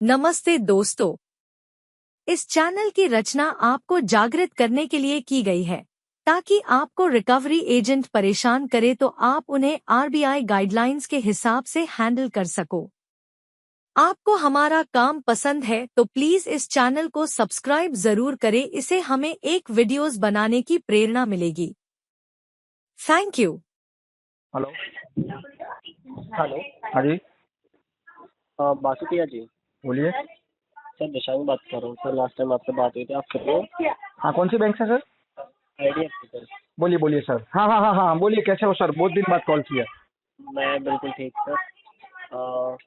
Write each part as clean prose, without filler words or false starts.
नमस्ते दोस्तों, इस चैनल की रचना आपको जागृत करने के लिए की गई है ताकि आपको रिकवरी एजेंट परेशान करे तो आप उन्हें आरबीआई गाइडलाइंस के हिसाब से हैंडल कर सको। आपको हमारा काम पसंद है तो प्लीज इस चैनल को सब्सक्राइब जरूर करें, इससे हमें एक वीडियोस बनाने की प्रेरणा मिलेगी। Thank you. हेलो। हेलो। हाँ जी, बासुकिया जी। बोलिए। सर दिशांग बात कर रहा हूँ। सर लास्ट टाइम आपसे बात हुई थी, आप फ्री हो? हाँ, कौन सी बैंक से सर? IDFC sir. बोलिए बोलिए सर। हाँ हाँ हाँ हाँ, बोलिए कैसे हो सर? बहुत दिन बाद कॉल किया। मैं बिल्कुल ठीक सर।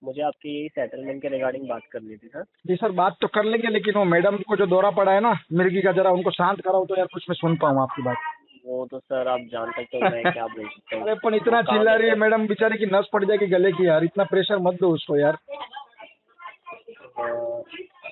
मुझे आपकी यही सेटलमेंट के रिगार्डिंग बात करनी थी सर। जी सर, बात तो कर लेंगे, लेकिन वो मैडम को जो दौरा पड़ा है ना मिर्गी का, जरा उनको शांत कराओ तो यार कुछ मैं सुन पाऊँ आपकी बात। वो तो सर आप जान सकते हो मैं क्या बोल सकता हूँ। अरे पण इतना वो काम चिल्ला रही है सर। मैडम, बेचारे की नस पड़ जाएगी गले की यार, इतना प्रेशर मत दो उसको यार।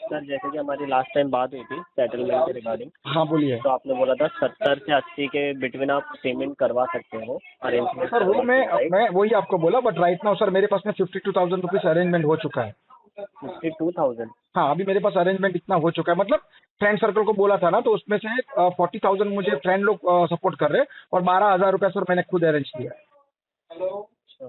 सर जैसे कि हमारी लास्ट टाइम बात हुई थी सेटलमेंट के रिगार्डिंग, हाँ बोलिए। तो आपने बोला था 70 से 80 के बिटवीन आप पेमेंट करवा सकते हो अरेंजमेंट सर वो करवा के, राइट? मैं वही आपको बोला, बट राइट नाउ सर मेरे पास में 52,000 रुपीज अरेंजमेंट हो चुका है। 52,000? हाँ, अभी मेरे पास अरेंजमेंट इतना हो चुका है, मतलब फ्रेंड सर्कल को बोला था ना, तो उसमें से 40,000 मुझे फ्रेंड लोग सपोर्ट कर रहे हैं और 12,000 रुपया सर मैंने खुद अरेंज किया है। अच्छा,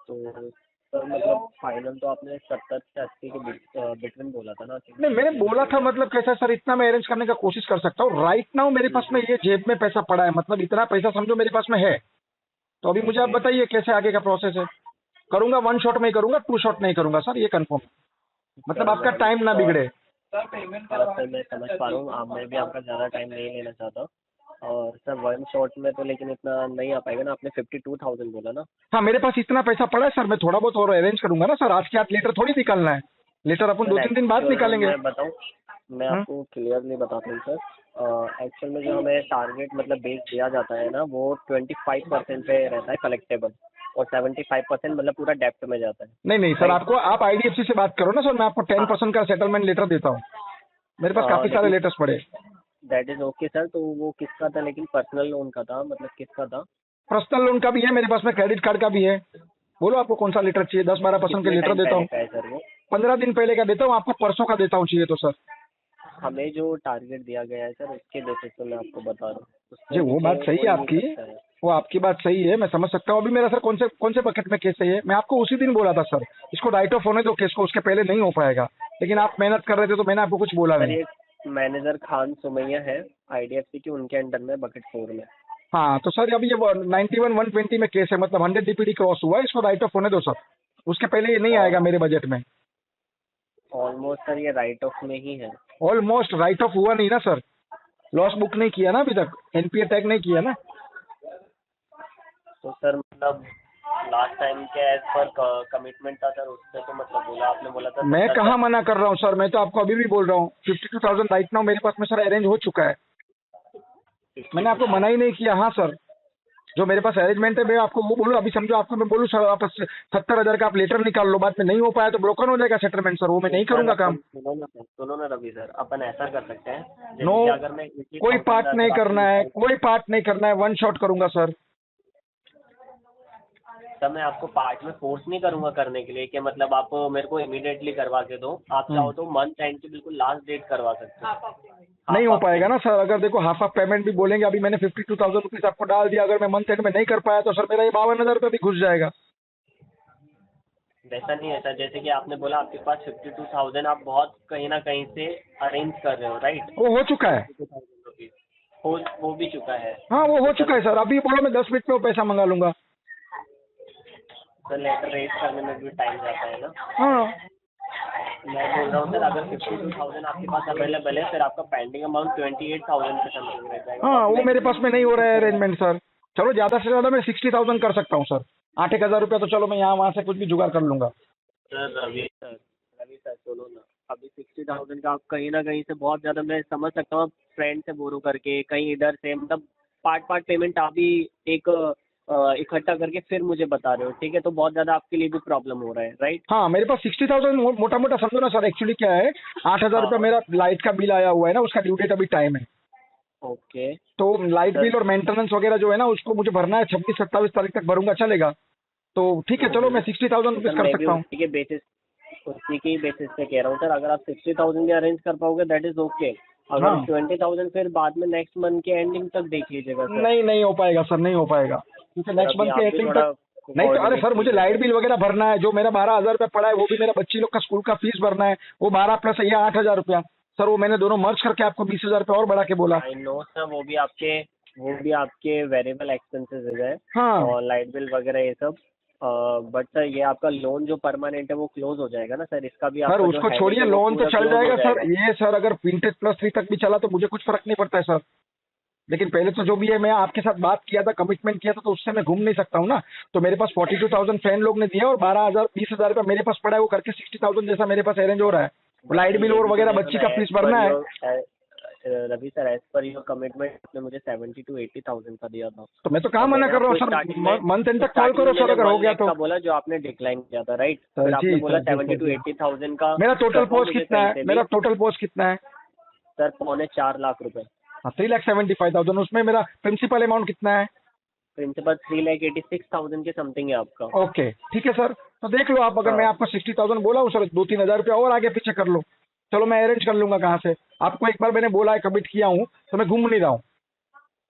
तो सर मतलब फाइनल तो आपने 70 से 80 के बिटवीन बोला था ना? नहीं, मैंने बोला था मतलब कैसा सर, इतना मैं अरेंज करने का कोशिश कर सकता हूँ। राइट नाउ मेरे पास में ये जेब में पैसा पड़ा है, मतलब इतना पैसा समझो मेरे पास में है। तो अभी मुझे आप बताइए कैसे आगे का प्रोसेस है। करूंगा 1 शॉट में ही करूंगा, 2 शॉट नहीं करूंगा सर, ये कंफर्म। मतलब आपका टाइम ना बिगड़े। सर मैं समझ पा रहा हूँ, मैं भी आपका ज़्यादा टाइम नहीं लेना चाहता। और सर 1 शॉट में तो लेकिन इतना नहीं आ पाएगा ना, आपने 52,000 बोला ना? हाँ, मेरे पास इतना पैसा पड़ा है सर, मैं थोड़ा बहुत और अरेंज करूंगा ना सर। आज के आज लेटर थोड़ी निकालना है, लेटर अपन सर 2-3 दिन बाद एक्चुअल में निकालेंगे। मैं बताऊँ, मैं आपको क्लियरली बताता हूँ सर। एक्चुअल में जो हमें टारगेट मतलब बेस दिया जाता है ना, वो 25% पे रहता है कलेक्टेबल, और 75% मतलब पूरा डेप्ट में जाता है। नहीं नहीं सर, राइट। आपको आप आईडीएफसी से बात करो ना सर, मैं आपको 10% का सेटलमेंट लेटर देता हूँ। मेरे पास काफी सारे लेकिन लेटर्स पड़े। That is okay sir. तो वो किसका था? लेकिन पर्सनल लोन का था, मतलब किसका था? पर्सनल लोन का भी है मेरे पास में, क्रेडिट कार्ड का भी है। बोलो आपको कौन सा लेटर चाहिए? 10-12% के कितने लेटर टाइम देता पहले हूँ। का है सर वो? 15 दिन पहले का देता हूँ आपको, परसों का देता हूँ चाहिए तो सर। हमें जो टारगेट दिया गया है सर, उसके बेसिस पे मैं आपको बता रहा हूँ, जी, उससे वो बात नीचे सही हो है ही नहीं आपकी। सकता है। वो आपकी बात सही है, मैं समझ सकता हूँ। अभी मेरा सर कौन से बकेट में केस है ये? मैं आपको उसी दिन बोला था सर, इसको राइट ऑफ होने दो केस को, उसके पहले नहीं हो पाएगा। लेकिन आप मेहनत कर रहे थे तो मैंने आपको कुछ बोला सर नहीं। ये मैनेजर खान सुमैया है आईडीएफसी की, उनके अंडर में बकेट 4 में। हाँ तो सर अभी ये 91-120 में केस है, मतलब 100 डीपीडी क्रॉस हुआ है, इसको राइट ऑफ होने दो सर। उसके पहले ये नहीं आएगा मेरे बजट में। ऑलमोस्ट सर ये राइट ऑफ में ही है। ऑलमोस्ट राइट ऑफ हुआ नहीं ना सर, लॉस बुक नहीं किया ना अभी तक, एनपीए टैग नहीं किया ना। तो सर मतलब लास्ट टाइम के एज पर कमिटमेंट था सर, उससे तो मतलब बोला आपने, बोला था मैं 70 कहाँ मना कर रहा हूँ सर, मैं तो आपको अभी भी बोल रहा हूँ 52,000 राइट नाउ मेरे पास में सर अरेंज हो चुका है। मैंने आपको मना ही नहीं किया। हाँ सर, जो मेरे पास अरेंजमेंट है मैं आपको वो बोलूँ। अभी समझो आपको मैं बोलूँ सर, आप 70,000 का आप लेटर निकाल लो, बाद में नहीं हो पाया तो ब्रोकन हो जाएगा सेटलमेंट सर, वो मैं नहीं सर करूंगा अपन काम। सुनो ना रवि सर, अपन ऐसा कर सकते हैं, नो, जैसे कि अगर मैं कोई 80,000 पार्ट नहीं अगर आपको करना है, निकाल, कोई पार्ट नहीं करना है, 1 शॉट करूंगा सर। तब मैं आपको पार्ट में फोर्स नहीं करूंगा करने के लिए कि मतलब आप मेरे को इमीडिएटली करवा के दो। आप चाहो तो मंथ एंड की बिल्कुल लास्ट डेट करवा सकते हो। नहीं हो हाफ पाएगा ना पेमेंट। सर, अगर देखो हाफ ऑफ पेमेंट भी बोलेंगे। अभी मैंने 52,000 रुपीज आपको डाल दिया, अगर मैं मंथ एंड में नहीं कर पाया तो सर मेरा ये 52,000 रुपये भी घुस जाएगा। वैसा नहीं है सर, जैसे कि आपने बोला आपके पास 52,000 आप बहुत कहीं ना कहीं से अरेंज कर रहे हो, राइट? वो हो चुका है। 52,000 रुपीज हो भी चुका है। हाँ वो तो हो चुका है सर, अभी बोलो मैं 10 मिनट में वो पैसा मंगा लूंगा। सर लेटर रेज करने में भी टाइम जाता है ना। हाँ मैं बोल रहा हूँ सर, अगर 52,000 आपके पास अवेलेबल है, फिर आपका पेंडिंग अमाउंट 28,000 पे समथिंग रह जाएगा, तो हाँ, आप वो मेरे पास मैक्सिमम में नहीं हो रहा है अरेंजमेंट सर। चलो ज्यादा से ज्यादा मैं 60,000 कर सकता हूँ सर। 8-1 हजार रुपया तो चलो मैं यहाँ वहाँ से कुछ भी जुगाड़ कर लूंगा। सर रवि सर सुनो ना, अभी 60,000 का आप कहीं ना कहीं से बहुत ज़्यादा, मैं समझ सकता हूँ, फ्रेंड से बोरो करके कहीं इधर से मतलब पार्ट पेमेंट आप भी एक इकट्ठा करके फिर मुझे बता रहे हो, ठीक है? तो बहुत ज़्यादा आपके लिए भी प्रॉब्लम हो रहा है, राइट? हाँ, मेरे पास 60,000 मोटा मोटा समझो ना सर। एक्चुअली क्या है, 8,000 रुपया हाँ। मेरा लाइट का बिल आया हुआ है ना, उसका ड्यू डेट अभी टाइम है। ओके तो लाइट सर। बिल और मेंटेनेंस वगैरह जो है ना, उसको मुझे भरना है। 26-27 तारीख तक भरूंगा, चलेगा? तो ठीक है, चलो मैं 60,000 तो रुपीज सर कर मैं भी सकता हूँ। उसी के बेसिस उसी के बेसिस पे कह रहा हूँ सर, अगर आप 60,000 भी अरेंज कर पाओगे दैट इज ओके, अगर हाँ 20,000 फिर बाद में नेक्स्ट मंथ के एंडिंग तक देख लीजिएगा सर। नहीं नहीं हो पाएगा सर, नहीं हो पाएगा, क्योंकि नेक्स्ट अभी मंथ आप के भी एंडिंग थोड़ा तक नहीं तो। अरे सर मुझे coordinate लाइट बिल वगैरह भरना है, जो मेरा 12,000 रुपया पड़ा है वो भी मेरा बच्ची लोग का स्कूल का फीस भरना है, वो 12 प्लस ये 8,000 रुपया सर, वो मैंने दोनों मर्ज करके आपको 20,000 रुपया और बढ़ा के बोला। आई नो सर, वो भी आपके वेरिएबल एक्सपेंसेस है हाँ और लाइट बिल वगैरह ये सब। बट सर ये आपका लोन जो परमानेंट है वो क्लोज हो जाएगा ना सर, इसका भी सर आपका जो उसको headache छोड़िए, है वो लोन तो पूरा चल close हो जाएगा सर, जाएगा। ये सर अगर विंटेज प्लस 3 तक भी चला तो मुझे कुछ फर्क नहीं पड़ता है सर, लेकिन पहले तो जो भी है, मैं आपके साथ बात किया था, कमिटमेंट किया था, तो उससे मैं घूम नहीं सकता हूँ ना। तो मेरे पास 42,000 फैन लोग ने दिया और 12,000 20,000 रुपया मेरे पास पड़ा है, वो करके 60,000 जैसा मेरे पास अरेंज हो रहा है। लाइट बिल और वगैरह बच्ची का फीस भरना है। Ravi sir, as per your commitment आपने मुझे 70 to 80,000 का दिया था। तो मैं तो कहाँ और मना मैंने कर रहा हूँ आपको सर, starting में- मंथ एंड तक कॉल starting करो में सर, मैंने अगर हो 1 गया lakh तो। का बोला जो आपने डिक्लाइन किया था, राइट? सर फिर आपने जी, बोला सर जी, 70 to सर जी। 80,000 का। मेरा टोटल करवाओ पोस्ट मुझे कितना कहीं है, से भी। मेरा टोटल पोस्ट कितना है? सर 4.25 लाख रुपए। हाँ 3,75,000, उसमें मेरा प्रिंसिपल अमाउंट कितना है? प्रिंसिपल 3,86,000 के समथिंग है आपका। ओके ठीक है सर, तो देख लो आप, अगर हाँ। मैं आपको 60,000 बोला हूँ सर, 2-3 हज़ार रुपया और आगे पीछे कर लो, चलो मैं अरेंज कर लूंगा कहाँ से। आपको एक बार मैंने बोला है, कमिट किया हूँ, तो मैं घूम नहीं रहा हूँ।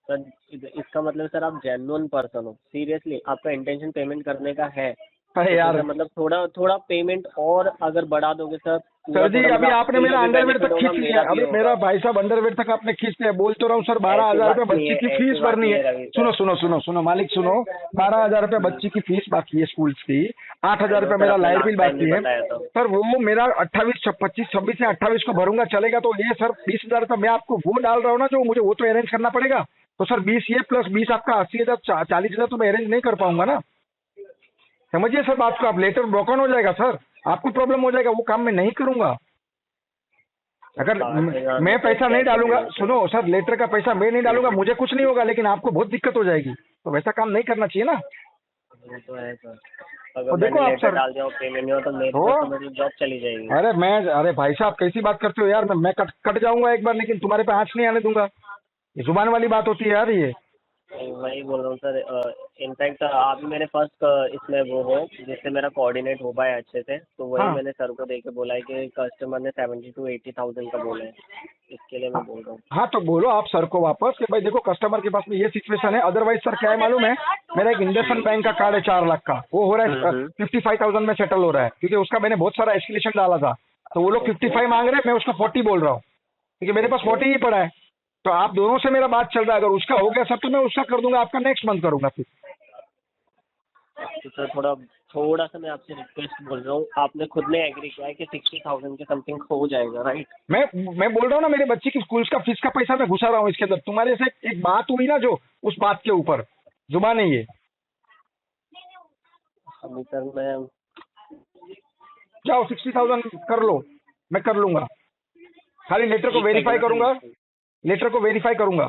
सर इसका मतलब सर आप जेन्युइन पर्सन हो, सीरियसली आपका इंटेंशन पेमेंट करने का है। अरे तो यार सर मतलब थोड़ा थोड़ा पेमेंट और अगर बढ़ा दोगे सर, सर जी, थोड़ा अभी आपने मेरा अंडरवेयर तक खींच लिया, मेरा भी अभी मेरा होगा। भाई साहब अंडरवेयर तक आपने खींच लिया, बोल तो रहा हूँ सर, ऐसी 12,000 बात रुपये नहीं बच्ची है, की ऐसी फीस बात भरनी नहीं है। है रवि सुनो सर। सुनो सुनो सुनो मालिक सुनो, 12,000 रुपये बच्ची की फीस बाकी है स्कूल की, 8,000 रुपये सर मेरा आपने लाइट बिल लास्ट टाइम बाकी भी है बताया था। सर, वो मेरा 28 25 26 या 28 को भरूंगा, चलेगा? तो ये सर 20,000 रुपये मैं आपको वो डाल रहा हूँ ना, जो मुझे वो तो अरेंज करना पड़ेगा। तो सर 20 ये प्लस 20 आपका 80,000 40,000 तो मैं अरेंज नहीं कर पाऊंगा ना, समझिए सर बात को आप। लेटर ब्रोकन हो जाएगा सर, आपको प्रॉब्लम हो जाएगा, वो काम मैं नहीं करूंगा। अगर मैं पैसा नहीं डालूंगा, सुनो सर, लेटर का पैसा मैं नहीं डालूंगा, मुझे कुछ नहीं होगा, लेकिन आपको बहुत दिक्कत हो जाएगी, तो वैसा काम नहीं करना चाहिए ना। वो तो है सर, तो अगर देखो मैंने आप लेटर सर, डाल दिया और पेमेंट नहीं हो तो मेरी हो? तो समझ लो जॉब चली जाएगी। अरे भाई साहब कैसी बात करते हो यार, मैं कट जाऊंगा एक बार, लेकिन तुम्हारे पे आँच नहीं आने दूंगा। ये जुबान वाली बात होती है यार ये। वही बोल रहा हूँ सर, इनफैक्ट आप ही मेरे फर्स्ट इसमें वो हो जिससे मेरा कोऑर्डिनेट हो पाए अच्छे से, तो वही हाँ मैंने सर को देके बोला है कि कस्टमर ने 70 to 80,000 का बोला है, इसके लिए मैं बोल रहा हूँ। हाँ तो बोलो आप सर को वापस कि भाई देखो कस्टमर के पास में ये सिचुएशन है, अदरवाइज सर क्या है मालूम है, मेरा एक इंडसइंड बैंक का कार्ड है 4 लाख का, वो हो रहा है 55,000 में सेटल हो रहा है, क्योंकि उसका मैंने बहुत सारा एस्केलेशन डाला था, तो वो लोग 55 मांग रहे हैं, मैं उसका 40 बोल रहा हूँ, क्योंकि मेरे पास 40 ही पड़ा है। तो आप दोनों से मेरा बात चल रहा है, अगर उसका हो गया सब तो मैं उसका कर दूंगा, आपका नेक्स्ट मंथ करूंगा फिर। तो सर थोड़ा सा मैं आपसे रिक्वेस्ट बोल रहा हूँ, आपने खुद ने एग्री किया है कि 60,000 के समथिंग हो जाएगा, राइट? मैं बोल रहा हूँ ना, मेरे बच्चे की स्कूल का फीस का पैसा मैं घुसा रहा हूँ इसके अंदर, तुम्हारे से एक बात हुई ना जो, उस बात के ऊपर जुबान है ये। अभी सर मैं जाओ 60,000 कर लो, मैं कर लूंगा, खाली लेटर को वेरीफाई करूंगा, लेटर को वेरीफाई करूंगा।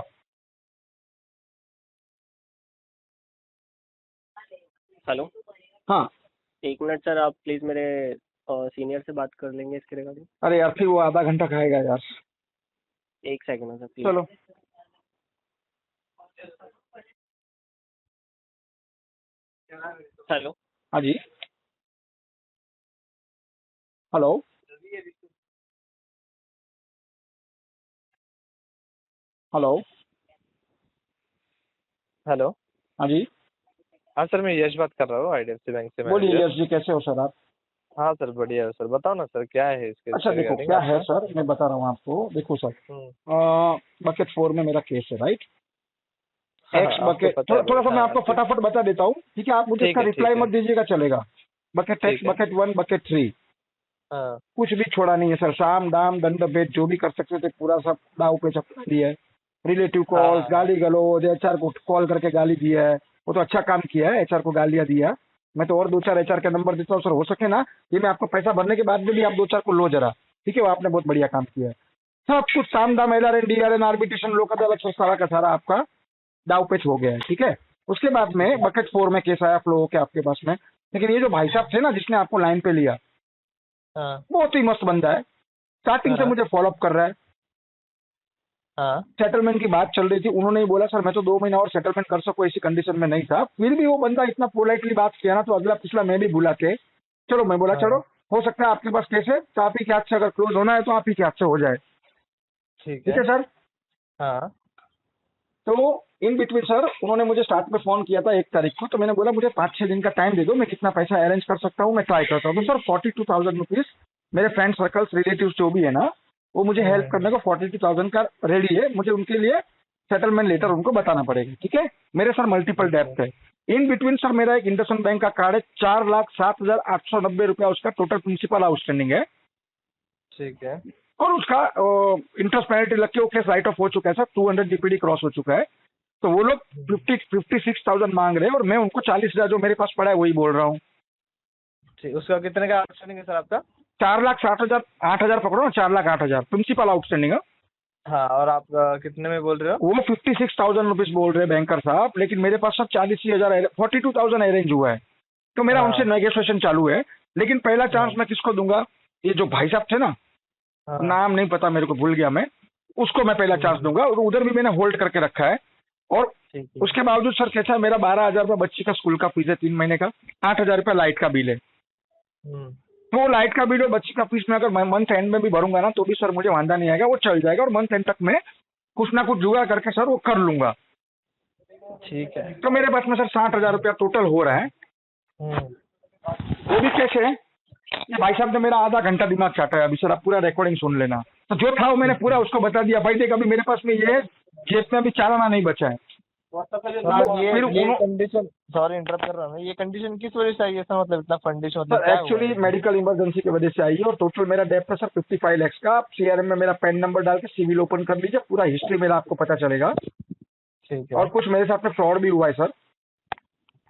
हेलो, हाँ 1 मिनट सर, आप प्लीज मेरे सीनियर से बात कर लेंगे इसके रिगार्डिंग। अरे यार फिर वो आधा घंटा खाएगा यार। 1 सेकंड है सर प्लीज। चलो हेलो, हाँ जी, हेलो हेलो हेलो। हाँ जी, हाँ सर, मैं यश बात कर रहा हूँ IDFC बैंक से बोलिए मैनेजर। यश जी, कैसे हो सर आप? हाँ सर, बढ़िया है सर। बताओ ना सर, क्या है इसके अच्छा देखो रिगार्डिंग क्या है आपका? सर, मैं बता रहा हूँ आपको, देखो सर, हम्म। बकेट 4 में मेरा केस है, राइट? हाँ एक्स हाँ, आपको बकेट, पता है थोड़ा सा मैं हाँ, आपको ठीक फटाफट बता देता हूँ, ठीक है? आप मुझे ठीक इसका है, रिप्लाई ठीक है। मत दीजिएगा, चलेगा? बकेट एक्स, ठीक है। बकेट 1, बकेट 3, हाँ कुछ भी छोड़ा नहीं है सर, साम दाम दंड भेद जो भी कर सकते थे पूरा सब दाव पे चपका दिया है। रिलेटिव कॉल्स, हाँ गाली गलौज, HR को कॉल करके गाली दिया है, वो तो अच्छा काम किया है, HR को गालियां दिया। मैं तो और 2-4 HR के नंबर देता हूँ सर, हो सके ना ये मैं आपको पैसा भरने के बाद में भी आप 2-4 को लो जरा, ठीक है? वो आपने बहुत बढ़िया काम किया है। सब कुछ साम दाम LRN DRN आर्बिट्रेशन लोक अदालत से सारा का सारा आपका दाव पेच हो गया है, ठीक है? उसके बाद में बकेट 4 में केस आया फ्लो होके आपके पास में, लेकिन ये जो भाई साहब थे ना जिसने आपको लाइन पे लिया, हाँ बहुत ही मस्त बंदा है, स्टार्टिंग से हाँ मुझे फॉलोअप कर रहा है। हाँ सेटलमेंट की बात चल रही थी, उन्होंने ही बोला सर मैं तो 2 महीना और सेटलमेंट कर सकूं, ऐसी कंडीशन में नहीं था, फिर भी वो बंदा इतना पोलाइटली बात किया ना, तो अगला पिछला मैं भी बुला के, चलो मैं बोला हाँ चलो हो सकता है आपके पास केस है तो आप ही के हाथ से अगर क्लोज होना है तो आप ही के हाथ से हो जाए। ठीक ठीक है। है सर। हाँ। तो इन बिटवीन सर उन्होंने मुझे स्टार्ट में फोन किया था 1 तारीख को, तो मैंने बोला मुझे 5-6 दिन का टाइम दे दो, मैं कितना पैसा अरेंज कर सकता हूँ मैं ट्राई करता हूँ। तो सर 42,000 रुपीज मेरे फ्रेंड सर्कल्स रिलेटिव जो भी है ना वो मुझे हेल्प करने को 42,000 का रेडी है। मुझे उनके लिए सेटलमेंट लेटर उनको बताना पड़ेगा। ठीक है। मेरे सर मल्टीपल डेप्थ है। इन बिटवीन सर मेरा एक इंडसइंड बैंक का कार्ड है, 4,07,890 रुपया उसका टोटल प्रिंसिपल आउटस्टैंडिंग है। ठीक है। और उसका इंटरेस्ट पेनल्टी लग के वो केस राइट ऑफ हो चुका है सर, 200 डीपीडी क्रॉस हो चुका है। तो वो लोग 56,000 मांग रहे हैं और मैं उनको 40,000 जो मेरे पास पड़ा है वही बोल रहा हूँ। ठीक, उसका कितने का आउटस्टैंडिंग है सर आपका? 4,60,000 8,000 पकड़ो ना, 4,08,000 प्रिंसिपल आउटस्टैंडिंग है। हाँ, और आप कितने में बोल रहे हो? वो 56,000 रुपीज बोल रहे हैं बैंकर साहब, लेकिन मेरे पास सब 40,000 42,000 अरेंज हुआ है। तो मेरा हाँ। उनसे नेगोशिएशन चालू है। लेकिन पहला चांस मैं किसको दूंगा, ये जो भाई साहब थे ना, हाँ। नाम नहीं पता मेरे को, भूल गया मैं, उसको मैं पहला चांस दूंगा। और उधर भी मैंने होल्ड करके रखा है। और ठीक है। उसके बावजूद सर कैसा है, मेरा 12,000 रुपये बच्ची का स्कूल का फीस है 3 महीने का, 8,000 रुपये लाइट का बिल है। तो वो लाइट का बिल और बच्ची का फीस में अगर मैं मंथ एंड में भी भरूंगा ना तो भी सर मुझे वांदा नहीं आएगा, वो चल जाएगा। और मंथ एंड तक मैं कुछ ना कुछ जुगाड़ करके सर वो कर लूंगा। ठीक है। तो मेरे पास में सर 60,000 रुपया टोटल हो रहा है। वो भी कैसे है, ये भाई साहब ने मेरा आधा घंटा दिमाग चाटा है अभी सर, आप पूरा रिकॉर्डिंग सुन लेना। तो जो था वो मैंने पूरा उसको बता दिया, भाई देख अभी मेरे पास में ये है, जेब में अभी चालाना नहीं बचा है। मतलब ये फिर कंडीशन, सॉरी इंटरप्ट कर रहा हूँ, ये कंडीशन किस वजह से आई है सर? मतलब इतना फंडिश मतलब सर क्या हुआ एक्चुअली है? मेडिकल इमरजेंसी की वजह से आई है। और टोटल मेरा डेप्ट है सर 55 lakhs का। आप सीआरएम में मेरा पैन नंबर डाल के सिविल ओपन कर लीजिए, पूरा हिस्ट्री मेरा आपको पता चलेगा। ठीक है। और कुछ मेरे साथ में फ्रॉड भी हुआ है सर।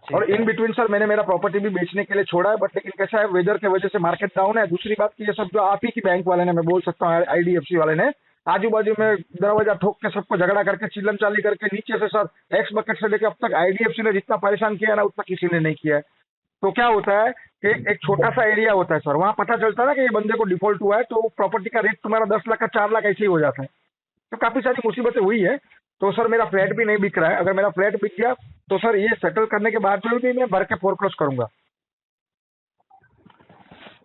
और इन बिटवीन सर मैंने मेरा प्रॉपर्टी भी बेचने के लिए छोड़ा है, बट लेकिन कैसा है, वेदर की वजह से मार्केट डाउन है। दूसरी बात की ये सब जो आप ही की बैंक वाले ने, मैं बोल सकता हूँ आईडीएफसी वाले ने, आजू बाजू में दरवाजा ठोक के सबको झगड़ा करके चिल्लम चाली करके नीचे से सर एक्स बकेट से लेकर अब तक आईडीएफसी ने जितना परेशान किया ना उतना किसी ने नहीं किया है। तो क्या होता है कि एक छोटा सा एरिया होता है सर, वहाँ पता चलता है ना कि ये बंदे को डिफॉल्ट हुआ है, तो प्रॉपर्टी का रेट तुम्हारा 10 लाख का 4 लाख ऐसे ही हो जाता है। तो काफी सारी मुसीबतें हुई है। तो सर मेरा फ्लैट भी नहीं बिक रहा है। अगर मेरा फ्लैट बिक गया तो सर ये सेटल करने के बाद भी मैं भर के फोरक्लोज करूंगा।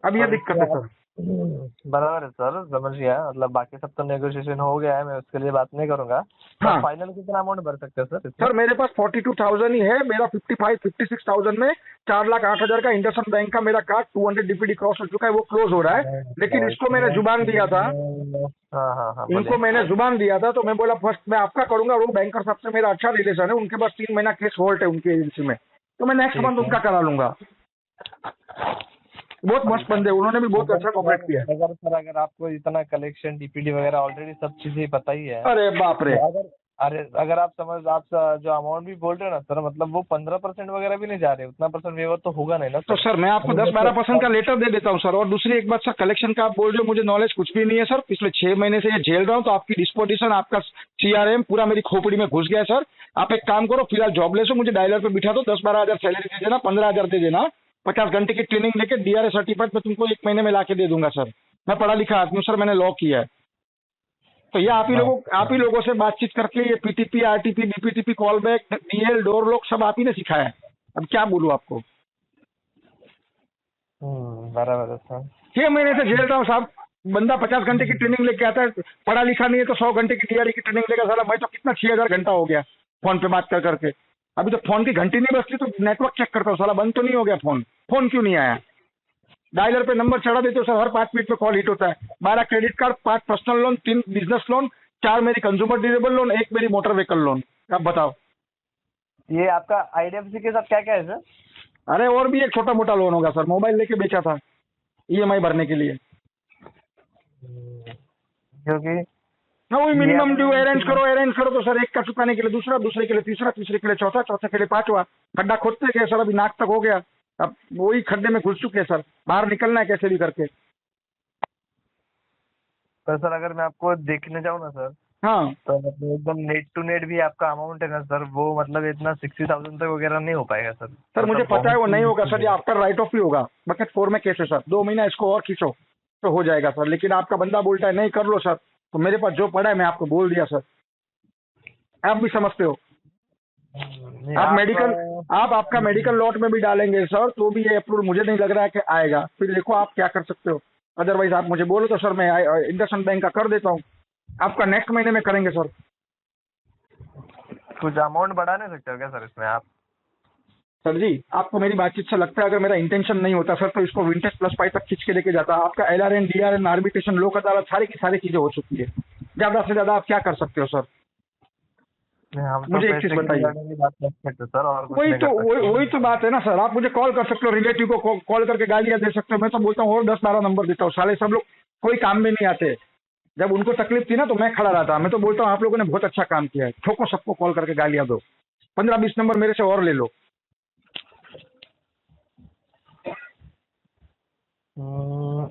अब ये दिक्कत है सर। बराबर है सर, समझ गया। मतलब बाकी सब तो नेगोशिएशन हो गया है, मैं उसके लिए बात नहीं करूंगा। हाँ। फाइनल कितना अमाउंट भर सकते हैं सर इसमें? सर मेरे पास 42,000 ही है। मेरा 56,000 में 4,08,000 का इंडसइंड बैंक का मेरा कार्ड 200 डीपीडी क्रॉस हो चुका है, वो क्लोज हो रहा है। लेकिन इसको मैंने जुबान दिया था, हाँ, इनको मैंने जुबान दिया था, तो मैं बोला फर्स्ट मैं आपका करूंगा। वो बैंकर साहब से मेरा अच्छा रिलेशन है, उनके पास 3 महीना केस होल्ड है उनकी एजेंसी में, तो मैं नेक्स्ट मंथ उनका करा लूंगा। बहुत मस्त बंदे, उन्होंने भी बहुत अच्छा कॉपरेट किया है। अगर आपको इतना कलेक्शन डीपीडी वगैरह ऑलरेडी सब चीजें पता ही है, अरे बाप रे। अगर आप जो अमाउंट भी बोल रहे हो ना सर, मतलब वो 15% वगैरह भी नहीं जा रहे, उतना परसेंट वेवर तो होगा नहीं ना तो सर मैं आपको 10-12% का लेटर दे देता हूँ सर। और दूसरी एक बात सर, कलेक्शन का आप बोल रहे हो, मुझे नॉलेज कुछ भी नहीं है सर। पिछले 6 महीने से ये झेल रहा हूँ, तो आपकी डिस्पोजिशन, आपका सीआरएम पूरा मेरी खोपड़ी में घुस गया है सर। आप एक काम करो, फिलहाल जॉबलेस हो, मुझे डायलर पे बिठा दो, 10-12 हजार सैलरी दे देना, 15,000 दे देना, 50 घंटे की ट्रेनिंग लेके डीआरए सर्टिफिकेट मैं तुमको 1 महीने में ला के दे दूंगा सर। मैं पढ़ा लिखा आदमी हूँ सर, मैंने लॉ किया है। तो ये आप ही लोगों से बातचीत करके ये PTP, RTP, DPTP, call back, DL, door lock सब आप ही ने सिखाया है। अब क्या बोलूं आपको। बराबर है सर। 6 महीने से झेल रहा हूँ साहब। बंदा 50 घंटे की ट्रेनिंग लेके आता है, पढ़ा लिखा नहीं है, तो 100 घंटे की डीआरई की ट्रेनिंग लेकर साला मैं तो कितना 6,000 घंटा हो गया फोन पे बात कर करके। अभी तो फोन की घंटी नहीं बजती तो नेटवर्क चेक करता हूँ, साला बंद तो नहीं हो गया फोन क्यों नहीं आया। डायलर पे नंबर चढ़ा देते हो सर, हर 5 मिनट पे कॉल हिट होता है। 12 credit card, 5 personal loan, 3 business loan, 4 मेरी कंज्यूमर ड्यूरेबल लोन, 1 मेरी मोटर व्हीकल लोन। अब बताओ ये आपका आईडीएफसी के साथ क्या क्या है सर? अरे और भी एक छोटा मोटा लोन होगा सर, मोबाइल लेके बेचा था ईएमआई भरने के लिए। क्योंकि वही मिनिमम ड्यू अरेंज करो तो सर एक का चुकाने के लिए दूसरा, दूसरे के लिए तीसरा, तीसरे के लिए चौथा, चौथे के लिए पांचवा। खड्डा खोदते गए सर, अभी नाक तक हो गया। अब वही खड्डे में घुस चुके हैं सर, बाहर निकलना है कैसे भी करके। तो सर अगर मैं आपको देखने जाऊँ ना सर, हाँ तो मतलब एकदम नेट टू नेट भी आपका अमाउंट है ना सर, वो मतलब इतना 60,000 तक वगैरह नहीं हो पाएगा सर। सर मुझे पता है वो नहीं होगा सर, ये आफ्टर राइट ऑफ ही होगा। बकेट 4 में केस है सर, 2 महीना इसको और खींचो तो हो जाएगा सर। लेकिन आपका बंदा बोलता है नहीं कर लो सर, तो मेरे पास जो पड़ा है मैं आपको बोल दिया सर, आप भी समझते हो। नहीं, आप मेडिकल, आप आपका मेडिकल लॉट में भी डालेंगे सर तो भी ये अप्रूव मुझे नहीं लग रहा है कि आएगा। फिर देखो आप क्या कर सकते हो, अदरवाइज आप मुझे बोलो तो सर मैं इंडसइंड बैंक का कर देता हूँ, आपका नेक्स्ट महीने में करेंगे सर। कुछ अमाउंट बढ़ा नहीं सकते हो क्या सर इसमें आप? सर जी आपको मेरी बातचीत से लगता है अगर मेरा इंटेंशन नहीं होता सर तो इसको विंटेज प्लस 5 तक खींच के लेके जाता। आपका LRN DRN आर्बिट्रेशन लोक अदालत सारी की सारी चीजें हो चुकी है, ज्यादा से ज्यादा आप क्या कर सकते हो सर? नहीं, हम तो मुझे एक पैसे चीज की बताइए। regarding की बात कर सकते सर, और कुछ वही नहीं तो कर सकते। वही तो बात है ना सर, आप मुझे कॉल कर सकते हो, रिलेटिव को कॉल करके गालियां दे सकते हो, मैं तो बोलता हूँ और 10-12 नंबर देता हूँ, साले सब लोग कोई काम में नहीं आते। जब उनको तकलीफ थी ना तो मैं खड़ा रहता, मैं तो बोलता हूँ आप लोगों ने बहुत अच्छा काम किया है, ठोको सबको कॉल करके गालियां दो, 15-20 नंबर मेरे से और ले लो।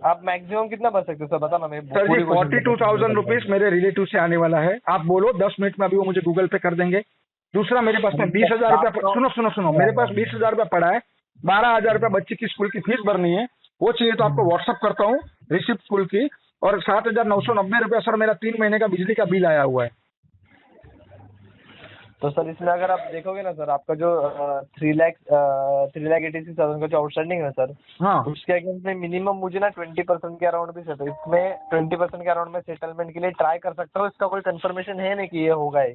आप मैक्सिमम कितना बच सकते हो सर, बता ना, मैं सर जी पूरी कोशिश 42,000 रुपीज मेरे रिलेटिव से आने वाला है, आप बोलो 10 मिनट में अभी वो मुझे गूगल पे कर देंगे। दूसरा मेरे पास में 20,000 रुपया, सुनो मेरे पास 20,000 रुपया पड़ा है, 12,000 रुपया बच्चे की स्कूल की फीस भरनी है, वो चाहिए तो आपको व्हाट्सअप करता हूँ रिसिप्ट स्कूल की, और 7,990 रुपया सर मेरा 3 महीने का बिजली का बिल आया हुआ है। तो सर इसमें अगर आप देखोगे ना सर, आपका जो 3,86,000 का जो आउटस्टैंडिंग है सर, हाँ उसके अगेंस्ट में मिनिमम मुझे ना 20% के अराउंड भी सेटल, इसमें 20% के अराउंड में सेटलमेंट के लिए ट्राई कर सकता हूँ। इसका कोई कंफर्मेशन है नहीं कि ये होगा ही,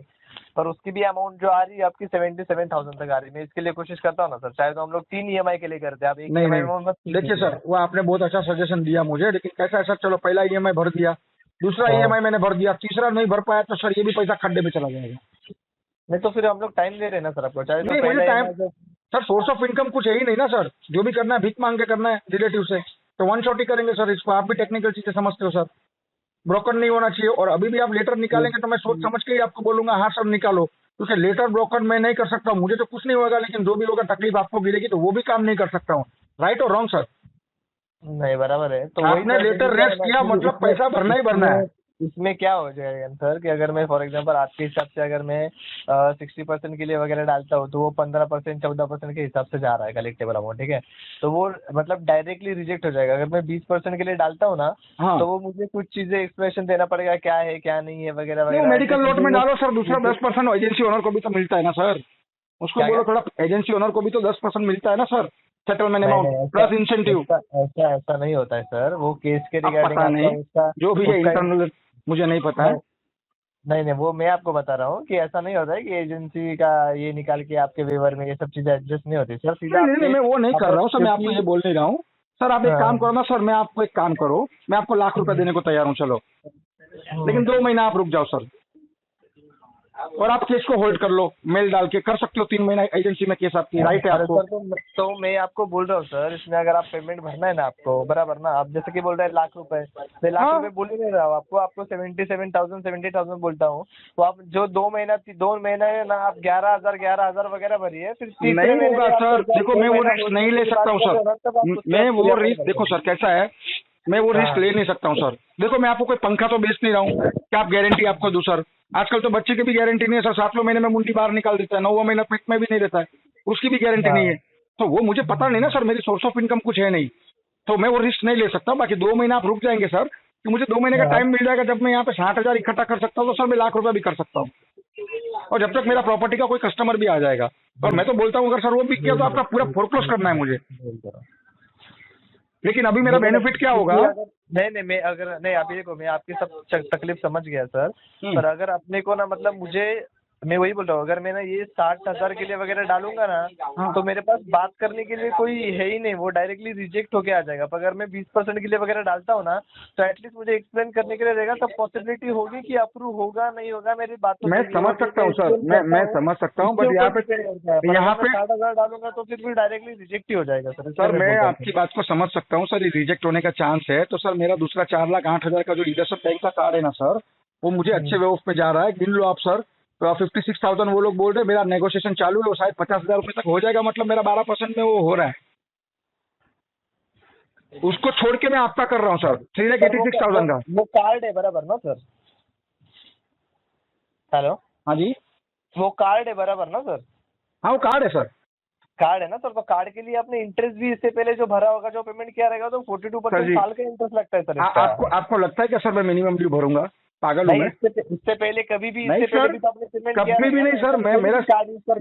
पर उसकी भी अमाउंट जो आ रही है आपकी 77,000 तक आ रही है। मैं इसके लिए कोशिश करता हूँ ना सर, चाहे तो हम लोग 3 EMI के लिए करते हैं, आप एक नहीं EMI नहीं, में मत देखिए सर वो आपने बहुत अच्छा सजेशन दिया मुझे, लेकिन कैसा है सर, चलो पहला EMI भर दिया, दूसरा हाँ। EMI मैंने भर दिया, तीसरा नहीं भर पाया तो सर ये भी पैसा खड्डे में चला जाएगा। नहीं तो फिर हम लोग टाइम दे रहे हैं ना सर आपको, चाहे तो नहीं मुझे पहले टाइम, EMI जो सर सोर्स ऑफ इनकम कुछ है ही नहीं ना सर, जो भी करना है भीख मांग के करना है रिलेटिव से, तो वन शॉट ही करेंगे सर इसको। आप भी टेक्निकल चीजें समझते हो सर, ब्रोकन नहीं होना चाहिए। और अभी भी आप लेटर निकालेंगे तो मैं सोच समझ के ही आपको बोलूंगा हाँ सर निकालो, क्योंकि लेटर ब्रोकन मैं नहीं कर सकता हूँ, मुझे तो कुछ नहीं होगा, लेकिन जो भी होगा तकलीफ आपको गिरेगी तो वो भी काम नहीं कर सकता हूँ। राइट और रॉन्ग सर? नहीं बराबर है, तो वही आपने सर लेटर मुझे क्या है रेस्ट ना, किया कि मतलब पैसा भरना ही भरना है। इसमें क्या हो जाएगा सर कि अगर मैं फॉर एग्जांपल आपके हिसाब से अगर मैं 60% के लिए वगैरह डालता हूँ, तो वो 15% 14% के हिसाब से जा रहा है कलेक्टेबल अमाउंट, ठीक है, तो वो मतलब डायरेक्टली रिजेक्ट हो जाएगा। अगर मैं 20% के लिए डालता हूँ ना, हाँ तो वो मुझे कुछ चीजें एक्सप्लेनेशन देना पड़ेगा, क्या है क्या नहीं है वगैरह नहीं, वो वगैरह, मेडिकल एटलीस्ट लॉट में मुझे डालो सर, दूसरा वो 10% एजेंसी ओनर को भी तो मिलता है ना सर, उसको क्या क्या। बोलो थोड़ा, एजेंसी ओनर को भी तो 10% मिलता है ना सर, सेटलमेंट नहीं अमाउंट नहीं, ऐसा प्लस इंसेंटिव। ऐसा ऐसा ऐसा नहीं होता है सर, वो केस के अब रिगार्डिंग पता आपका नहीं, उसका जो भी है उसका इंटरनल मुझे नहीं पता है। नहीं नहीं नहीं, वो मैं आपको बता रहा हूँ कि ऐसा नहीं होता है कि एजेंसी का ये निकाल के आपके वेवर में ये सब चीजें एडजस्ट नहीं होती सर, सीधा नहीं नहीं नहीं, आपके मैं वो नहीं कर रहा हूँ सर, मैं आपको क्योंकि ये बोल नहीं रहा हूँ सर। आप एक काम करो ना सर, मैं आपको एक काम करो, मैं आपको लाख रुपए देने को तैयार हूँ, चलो, लेकिन 2 महीना आप रुक जाओ सर, और आप केस को होल्ड कर लो, मेल डाल के कर सकते हो, 3 महीना एजेंसी में केस आपकी राइट है अरे आपको। सर, तो मैं आपको बोल रहा हूँ सर, इसमें अगर आप पेमेंट भरना है ना आपको बराबर ना, आप जैसे कि बोल रहे हैं लाख रुपए, मैं लाख हाँ रुपए बोल ही नहीं रहा हूँ आपको, आपको 77,000 70,000 बोलता हूँ। तो आप जो 2 महीना है ना, आप 11,000 वगैरह भरिए, फिर तीसरे नहीं महीने होगा में आप सर, जब देखो 2 मैं वो महीना रिस्क हो नहीं जाने ले की सकता बात हूँ कर सर, रहे हो ना, तब आप उसके मैं बाद वो पूरा रिस्क, कर देखो सकते सर कैसा है, मैं वो रिस्क हाँ। ले नहीं सकता हूँ सर। देखो मैं आपको कोई पंखा तो बेच नहीं रहा हूँ कि आप गारंटी आपको दूं सर, आजकल तो बच्चे की भी गारंटी नहीं है सर, 7वें महीने में मुंडी बाहर निकाल देता है, 9वां महीना पेट में भी नहीं रहता है, उसकी भी गारंटी नहीं है। हाँ तो वो मुझे पता नहीं ना सर, मेरी सोर्स ऑफ इनकम कुछ है नहीं, तो मैं वो रिस्क नहीं ले सकता। बाकी 2 महीना आप रुक जाएंगे सर, तो मुझे 2 महीने का हाँ। टाइम मिल जाएगा, जब मैं यहाँ पे 60,000 इकट्ठा कर सकता हूँ तो सर मैं लाख रुपया भी कर सकता हूँ, और जब तक मेरा प्रॉपर्टी का कोई कस्टमर भी आ जाएगा। और मैं तो बोलता हूँ अगर सर वो भी किया तो आपका पूरा फोरक्लोज करना है मुझे, लेकिन अभी मेरा मतलब बेनिफिट क्या होगा? क्योंकि अगर नहीं नहीं, मैं अगर नहीं, अभी देखो मैं आपकी सब तकलीफ समझ गया सर, पर अगर अपने को ना मतलब मुझे, मैं वही बोल रहा हूँ, अगर मैं ना ये 60,000 के लिए वगैरह डालूंगा ना, हाँ तो मेरे पास बात करने के लिए कोई है ही नहीं, वो डायरेक्टली रिजेक्ट होके आ जाएगा। पर अगर मैं 20% के लिए वगैरह डालता हूँ ना, तो एटलीस्ट मुझे एक्सप्लेन करने के लिए रहेगा, तब पॉसिबिलिटी होगी कि अप्रूव होगा नहीं होगा, मेरी बातों मैं पे भी, समझ और सकता मैं हूँ सर, explain करता मैं हूँ, समझ सकता हूँ, उसके बट ऊपर डिपेंड करता है। पर यहाँ अगर मैं पे 60,000 डालूंगा तो फिर भी डायरेक्टली रिजेक्ट ही हो जाएगा सर, इसलिए सर मैं मैं बोल रहा आपकी बात को समझ सकता हूँ सर, ये रिजेक्ट होने का चांस है, तो सर मेरा दूसरा 4,08,000 का जो लीडरशिप बैंक का कार्ड है ना सर, वो मुझे अच्छे वे पे जा रहा है, गिन लो आप सर। तो 56,000 वो लोग बोल रहे हैं, मेरा नेगोशिएशन चालू है, वो शायद 50,000 रुपये तक हो जाएगा, मतलब मेरा 12% में वो हो रहा है, उसको छोड़ के मैं आपका कर रहा हूँ सर, सर 3,86,000 का। वो कार्ड है बराबर ना सर? हेलो, हाँ जी, वो कार्ड है बराबर ना सर? हाँ वो कार्ड है सर। कार्ड है ना सर, तो कार्ड के लिए आपने इंटरेस्ट भी इससे पहले जो भरा होगा, जो पेमेंट किया रहेगा, तो सर 42% जी साल का इंटरेस्ट लगता है सर इसका। आपको आपको लगता है क्या सर मैं मिनिमम ड्यू भरूंगा? पागल हूँ मैं? इससे पहले कभी भी, नहीं इससे पहले सर, भी तो आपने पेमेंट किया कभी भी नहीं सर। मैं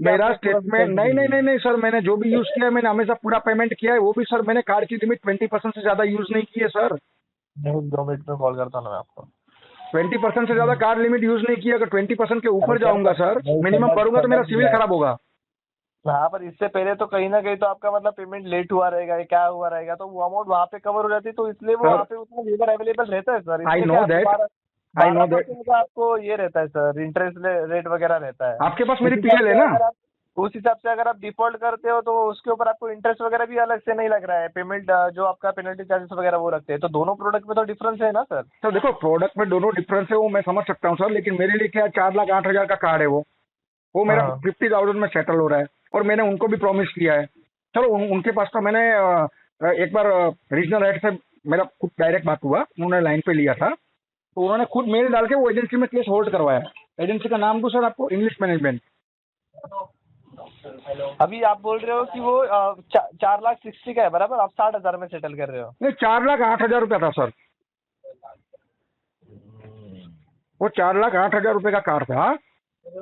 मेरा स्टेटमेंट नहीं नहीं नहीं नहीं सर, मैंने जो भी यूज किया है मैंने हमेशा पूरा पेमेंट किया है। वो भी सर मैंने कार्ड की लिमिट 20% से ज्यादा यूज नहीं की है सर। 2 मिनट में कॉल करता हूँ मैं आपको। 20% से ज्यादा कार्ड लिमिट यूज नहीं की। अगर 20% के ऊपर जाऊंगा सर, मिनिमम करूंगा तो मेरा सिविल खराब होगा। हाँ, पर इससे पहले तो कहीं ना कहीं तो आपका मतलब पेमेंट लेट हुआ रहेगा, क्या हुआ रहेगा, तो वो अमाउंट वहाँ पे कवर हो जाती है, तो इसलिए वो सर, वहाँ पे उतना वेवर अवेलेबल रहता है सर। आई इसमें नो क्या दैट, आई नो दैट। 12% का आपको ये रहता है सर, इंटरेस्ट रेट वगैरह रहता है। आपके पास मेरी उस हिसाब पीएल है से ना? अगर आप उस हिसाब से अगर आप डिफॉल्ट करते हो तो उसके ऊपर आपको इंटरेस्ट वगैरह भी अलग से नहीं लग रहा है। पेमेंट जो आपका पेनल्टी चार्जेस वगैरह वो रखते हैं, तो दोनों प्रोडक्ट में तो डिफरेंस है ना सर। सर देखो, प्रोडक्ट में दोनों डिफरेंस है, वो मैं समझ सकता हूँ सर। लेकिन मेरे लिए क्या 4,08,000 का कार्ड है वो मेरा हाँ 50,000 में सेटल हो रहा है। और मैंने उनको भी प्रॉमिस किया है। चलो उनके पास तो मैंने एक बार रीजनल हेड से मेरा खुद डायरेक्ट बात हुआ, उन्होंने लाइन पे लिया था, तो उन्होंने खुद मेल डाल के वो एजेंसी में केस होल्ड करवाया। एजेंसी का नाम दूं सर आपको? English management. अभी आप बोल रहे हो कि वो 4,60,000 का है बराबर, आप 60,000 में सेटल कर रहे हो। नहीं, 4,08,000 रुपया था सर। वो 4,08,000 रुपये का कार्ड था।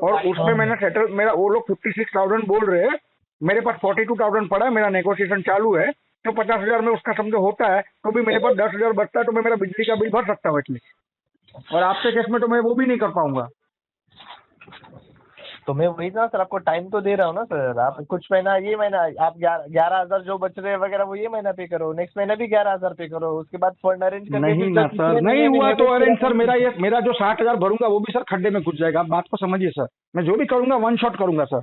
और उसमें मैंने सेटल, मेरा वो लोग 56,000 बोल रहे हैं, मेरे पास 42,000 पड़ा है। मेरा नेगोशिएशन चालू है, तो 50,000 में उसका समझो होता है, तो भी मेरे पास 10,000 बचता है, तो मैं मेरा बिजली का बिल भर सकता हूँ एटलीस्ट। और आपके केस में तो मैं वो भी नहीं कर पाऊंगा। तो मैं वही ना सर, आपको टाइम तो दे रहा हूँ ना सर। आप कुछ महीना, ये महीना आप 11,000 जो बच रहे हैं वगैरह वो ये महीना पे करो, नेक्स्ट महीना भी 11,000 पे करो, उसके बाद फंड अरेंज करके नहीं फिर ना जब सर, पिछले नहीं महीने में हुआ तो नेगोशिएट अरेंज सर। करेंगे। मेरा जो 60,000 भरूंगा वो भी सर खड्डे में घुस जाएगा। आप बात को समझिए सर। मैं जो भी करूंगा वन शॉट करूंगा सर।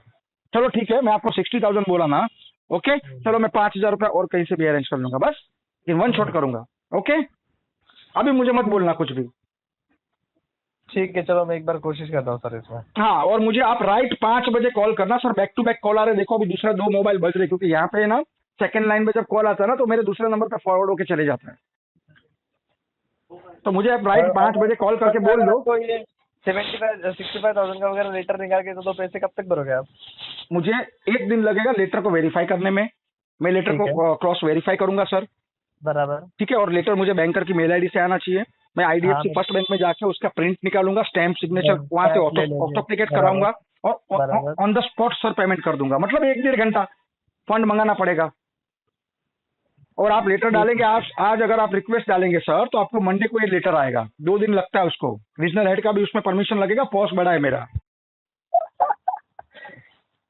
चलो ठीक है, मैं आपको 60,000 बोला ना, ओके। चलो मैं 5,000 रुपया और कहीं से भी अरेंज कर लूंगा, बस लेकिन वन शॉट करूंगा, ओके। अभी मुझे मत बोलना कुछ भी। ठीक है, चलो मैं एक बार कोशिश करता हूँ सर इसमें। हाँ, और मुझे आप राइट 5 बजे कॉल करना sir. Back to back call आ रहे हैं। देखो अभी दूसरा 2 मोबाइल बज रहे, क्योंकि यहाँ पे ना सेकंड लाइन पे जब कॉल आता है ना, तो मेरे दूसरे नंबर पे फॉरवर्ड होके चले जाता है। तो मुझे आप राइट 5 बजे कॉल करके बोल दो। तो ये 65,000 का वगैरह लेटर निकाल के तो पैसे कब तक भरोगे आप? मुझे 1 दिन लगेगा लेटर को वेरीफाई करने में। मैं लेटर ठीक को क्रॉस वेरीफाई करूंगा सर, बराबर। ठीक है। और लेटर मुझे बैंकर की मेल आईडी से आना चाहिए। मैं आईडीएफसी हाँ, फर्स्ट बैंक में जाके उसका प्रिंट निकालूंगा, स्टैम्प सिग्नेचर वहां से ले लीजिए। ऑथोप्लिकेट बराबर, कराऊंगा, और बराबर। On the spot sir payment कर दूंगा। मतलब 1-1.5 घंटा फंड मंगाना पड़ेगा। और आप लेटर डालेंगे आज अगर आप रिक्वेस्ट डालेंगे सर, तो आपको मंडे को ये लेटर आएगा। 2 दिन लगता है उसको। रीजनल हेड का भी उसमें परमिशन लगेगा, पॉस बड़ा है मेरा।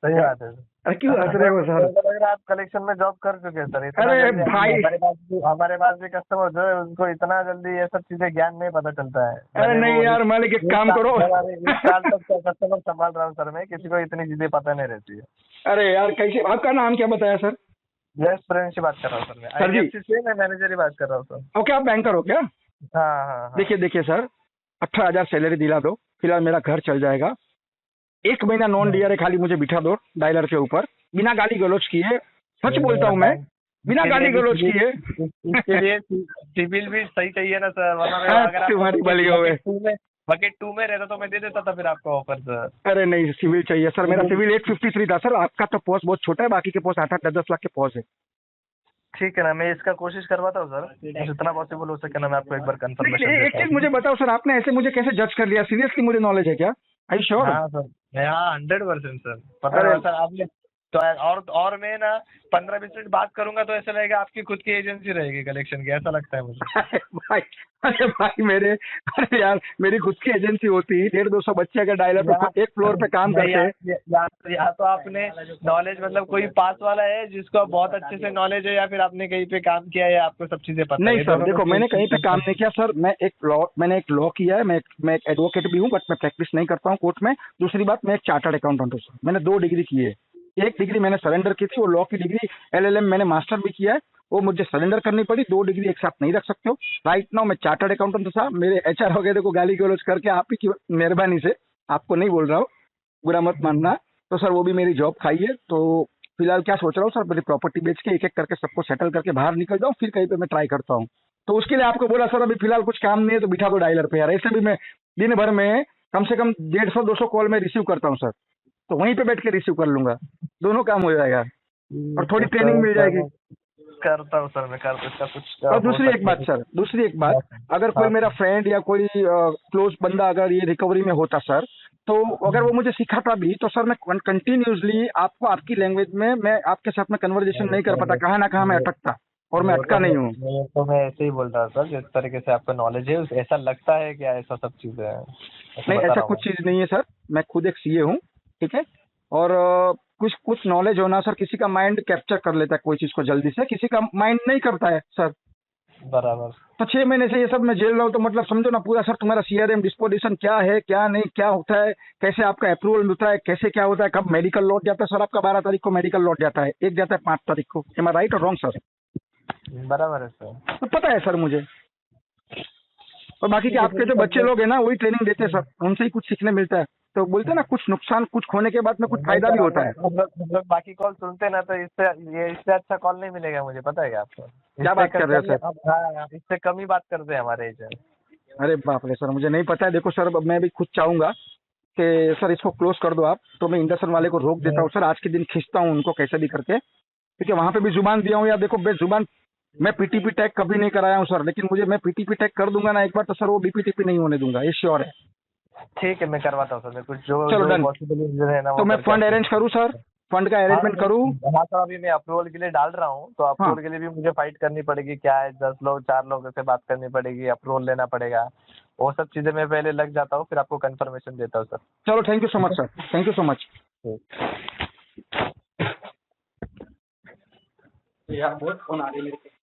सही बात है। अरे क्यों हंस रहे हो सर? अगर आप कलेक्शन में जॉब कर चुके हैं सर, इतना अरे जल्दी भाई, हमारे पास भी कस्टमर जो है उनको इतना जल्दी ये सब चीजें ज्ञान नहीं पता चलता है। अरे नहीं यार मालिक, एक काम करो। इस साल तक कस्टमर संभाल रहा हूँ सर मैं, किसी को इतनी चीजें पता नहीं रहती है। अरे यार कैसे, आपका नाम क्या बताया सर? यस, प्रेम से बात कर रहा हूँ सर मैं, सर जी। IDFC से मैं मैनेजर ही बात कर रहा हूँ सर। ओके, आप बैंकर हो क्या? हाँ हाँ। देखिए सर, 18,000 सैलरी दिला दो, फिलहाल मेरा घर चल जाएगा। 1 महीना नॉन डीआरए खाली मुझे बिठा दो डायलर के ऊपर, बिना गाली गलौज किए। सच बोलता हूँ मैं, बिना गाली गलौज किए। इसके लिए सिविल भी सही चाहिए ना सर, वरना अगर तुम्हारी बली हो गए। बकेट 2 में रहता तो मैं दे देता था फिर आपको ऑफर सर। अरे नहीं, सिविल चाहिए सर। मेरा सिविल 853 था सर। आपका तो पोस्ट बहुत छोटा है, बाकी के पोस्ट 8-8, 10-10 लाख के पोस्ट है। ठीक है ना, मैं इसका कोशिश करवाता हूँ सर, जितना पॉसिबल हो सके ना। मैं आपको एक बार कंफर्मेशन एक चीज मुझे बताओ सर, आपने ऐसे मुझे कैसे जज कर लिया? सीरियसली मुझे नॉलेज है क्या? आई यू श्योर? हाँ सर, हाँ 100% सर, पता है सर आपने तो। और मैं ना 15-20 मिनट बात करूंगा तो ऐसा लगेगा आपकी खुद की एजेंसी रहेगी कलेक्शन की, ऐसा लगता है मुझे। भाई, अरे भाई मेरे, अरे यार मेरी खुद की एजेंसी होती, 150-200 बच्चे अगर डायलर पे एक फ्लोर पे काम करते। या तो आपने नॉलेज मतलब कोई पास वाला है जिसको बहुत अच्छे से नॉलेज है, या फिर आपने कहीं पे काम किया है, आपको सब चीजें पता है। नहीं सर देखो, मैंने कहीं पे काम नहीं किया सर। मैंने एक लॉ किया है। मैं एक एडवोकेट भी हूँ, बट मैं प्रैक्टिस नहीं करता हूँ कोर्ट में। दूसरी बात, मैं एक चार्टर्ड अकाउंटेंट हूँ सर। मैंने 2 डिग्री की है। एक डिग्री मैंने सरेंडर की थी, वो लॉ की डिग्री। LLM मैंने मास्टर भी किया है, वो मुझे सरेंडर करनी पड़ी। 2 डिग्री एक साथ नहीं रख सकते हो। राइट नाउ मैं चार्टर्ड अकाउंटेंट था। मेरे HR वगैरह को गाली गलौज करके आप ही की मेहरबानी से, आपको नहीं बोल रहा हूँ, बुरा मत मानना, तो सर वो भी मेरी जॉब खाई है। तो फिलहाल क्या सोच रहा हूँ सर, मेरी प्रॉपर्टी बेच के एक एक करके सबको सेटल करके बाहर निकल जाऊँ, फिर कहीं पे मैं ट्राई करता हूँ। तो उसके लिए आपको बोला सर, अभी फिलहाल कुछ काम नहीं है तो बिठा दो डायलर पे यार। ऐसे भी मैं दिन भर में कम से कम 150-200 कॉल में रिसीव करता हूँ सर, तो वहीं पे बैठ के रिसीव कर लूंगा। दोनों काम हो जाएगा और थोड़ी ट्रेनिंग मिल जाएगी। करता हूँ सर मैं, करता इसका कुछ। और दूसरी एक बात सर, दूसरी एक बात, अगर कोई हाँ। मेरा फ्रेंड या कोई क्लोज बंदा अगर ये रिकवरी में होता सर, तो अगर वो मुझे सिखाता भी तो सर मैं कंटिन्यूसली आपको आपकी लैंग्वेज में मैं आपके साथ में कन्वर्जेशन नहीं कर पाता, कहाँ ना कहाँ मैं अटकता, और मैं अटका नहीं हूँ। मैं ऐसे ही बोल रहा था जिस तरीके से आपका नॉलेज है ऐसा लगता है क्या ऐसा सब चीजें हैं नहीं, बता ऐसा रहा हूँ कुछ चीज नहीं है सर, मैं खुद एक सीए हूँ, ठीक है। और कुछ कुछ नॉलेज होना सर, किसी का माइंड कैप्चर कर लेता है कोई चीज को जल्दी से, किसी का माइंड नहीं करता है सर। मैं। बराबर। तो 6 महीने से ये सब मैं झेल रहा हूँ, तो मतलब समझो ना पूरा सर, तुम्हारा सीआरएम डिस्पोजिशन क्या है, क्या नहीं, क्या होता है, कैसे आपका अप्रूवल मिलता है, कैसे क्या होता है, कब मेडिकल लौट जाता है सर, आपका 12 तारीख को मेडिकल लौट जाता है, एक जाता है 5 तारीख को। एम आई राइट और रॉन्ग सर? बराबर है सर। तो पता है सर मुझे। और बाकी के ठीक है, आपके जो बच्चे लोग हैं ना, वही ट्रेनिंग देते हैं सर, उनसे ही कुछ सीखने मिलता है। तो बोलते हैं ना, कुछ नुकसान, कुछ खोने के बाद में कुछ नहीं फायदा सर, भी होता है। हम लोग बाकी कॉल सुनते ना तो इससे अच्छा कॉल नहीं मिलेगा मुझे, पता है क्या आपको? क्या बात कर रहे हो सर? हाँ, इससे कम ही बात करते हैं हमारे एजेंट। अरे बाप रे सर, मुझे नहीं पता है। देखो सर, अब मैं भी खुद चाहूंगा कि सर इसको क्लोज कर दो आप, तो मैं इंडस्ट्रियल वाले को रोक देता हूँ सर, आज के दिन खींचता हूँ उनको कैसे भी करके, क्योंकि वहां पे भी जुबान दिया हूँ यार। देखो बेजुबान, मैं पीटीपी टैग कभी नहीं कराया हूँ सर, लेकिन मुझे, मैं पीटीपी टैग कर दूंगा ना एक बार, तो सर वो बीपीटीपी नहीं होने दूंगा, ये श्योर है। ठीक है, मैं करवाता हूँ सर, मैं कुछ जो चलो जो डन। पॉसिबिलिटीज है ना तो वो मैं करके फंड आपको अरेंज करूँ सर, फंड का हाँ अरेंजमेंट करूँ? हाँ सर, अभी मैं अप्रूवल के लिए डाल रहा हूँ, तो हाँ, अप्रूवल के लिए भी मुझे फाइट करनी पड़ेगी, क्या है 10 लोग 4 लोगों से बात करनी पड़ेगी, अप्रूवल लेना पड़ेगा, वो सब चीज़ें मैं पहले लग जाता हूँ, फिर आपको कंफर्मेशन देता हूँ सर। चलो thank you so much sir, thank you so much. ठीक। यार बहुत फोन आ रही है मेरे पे।